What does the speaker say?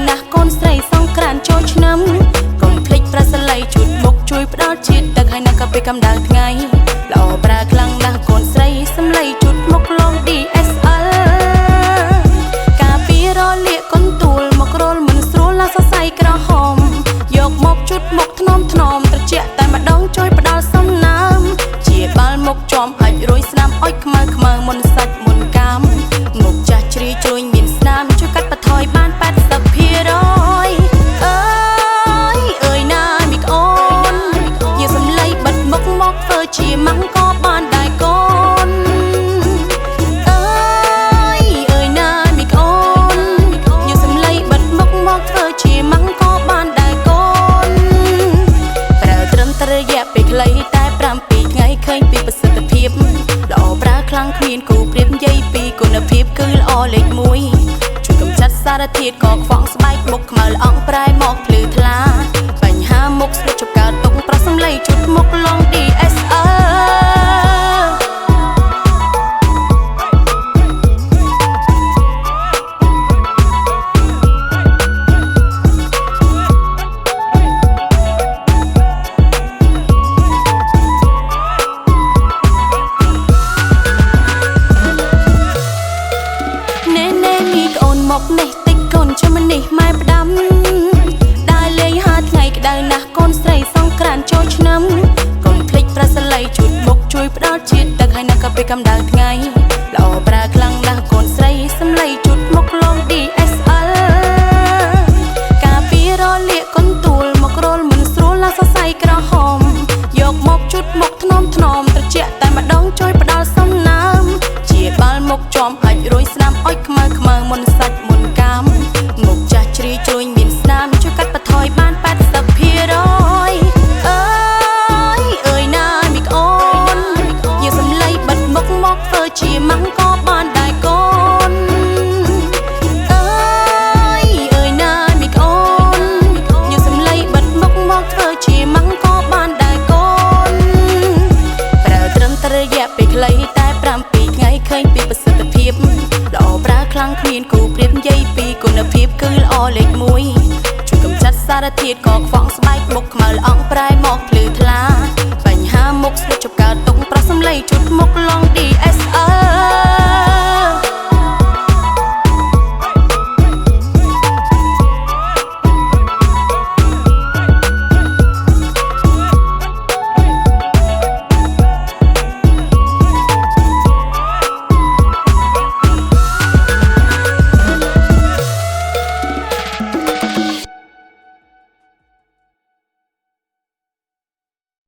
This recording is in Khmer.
ណាស់កូនស្រីសង្ក្រានចូលឆ្នាំកុំភ្លេចប្រាស្រ័យជូតមុខជួយផ្ដល់ជាតិទឹកហើយនឹងកាពីកម្ដៅថ្ងៃល្អប្រើខ្លាំងណាស់កូនស្រីសម្លៃជូតមុខលង DSL ការពីរលាកកូនទួលមករលមិនស្រួលឡាសរសៃក្រហមយកមកជូតមុខថ្នមត្រជាក់តែម្ដងជួយផ្ដល់សំណើមជាបាល់មុខជាប់អាចរួយស្នាមអុចខ្មៅមុនសាច់មុនកាមមុខចាស់ជ្រីជ្រួញមានស្នាមជួយកាត់បន្ថយបាន80%ធ្វើជាម៉ាំងក៏បានដែរកូនអើយណាមីកូនយកសំឡេងបិទមុខមកធ្វើជាម៉ាំងក៏បានដែរកូនប្រើត្រឹមរយៈពេលខ្លីតែ7ថ្ងៃឃើញពីប្រសិទ្ធភាពល្អប្រើខ្លាំងគ្មានគូប្រៀបនិយាយពីគុណភាពគឺល្អលេខ1ជួយកម្ចាត់សារធាតុកខ្វក់ស្បែកមុខខ្មៅល្អប្រែមកភ្លឺថ្លាបញ្ហាមុខស្ដេចចង្កើតទុកប្រសំឡេងជូតមុខឡង DSL មកនេះតិចកូនចាំនេះម៉ែផ្ដាំដើរលេងហាថ្ងៃក្តៅណាស់កូនស្រីសង្ក្រានចូលឆ្នាំកុំភ្លេចប្រាស្រ័យជូតមុខជួយផ្ដល់ជាតិទឹកហើយនឹងកាពីកម្ដៅថ្ងៃល្អប្រើខ្លាំងណាស់កូនស្រីសម្លៃជូតមុខលង DSL ការពីរលាកកូនទួលមករលមិនស្រួលឡាសរសៃក្រហមយកមកជូតមុខថ្នមត្រជាក់តែម្ដងជួយផ្ដល់សំណើមជាបាល់មុខជាប់អាចរួយស្នាមអុចខ្មៅមុនសាច់មុនកាមមុខចាស់ជ្រីជ្រួញមានស្នាមជួយកាត់បន្ថយបាន80%អើយណាមីកូនយកសំឡេងបិទមុខមកធ្វើជាម៉ាំងក៏បានដែរកូនអើយណាមីកូនយកសំឡេងបិទមុខមកធ្វើជាម៉ាំងក៏បានដែរកូនប្រើត្រឹមរយៈពេលខ្លីតែ7ថ្ងៃឃើញពីប្រសិទ្ធភាពល្អប្រើខ្លាំងគ្មានគូប្រៀបនិយាយពីគុណភាពគឺល្អលេខ1ជួយកម្ចាត់សារធាតុកខ្វក់ស្បែកមុខខ្មៅល្អប្រែមកភ្លឺថ្លាបញ្ហាមុខស្ដេចចង្កើតទុកប្រសំឡេងជូតមុខឡង DSL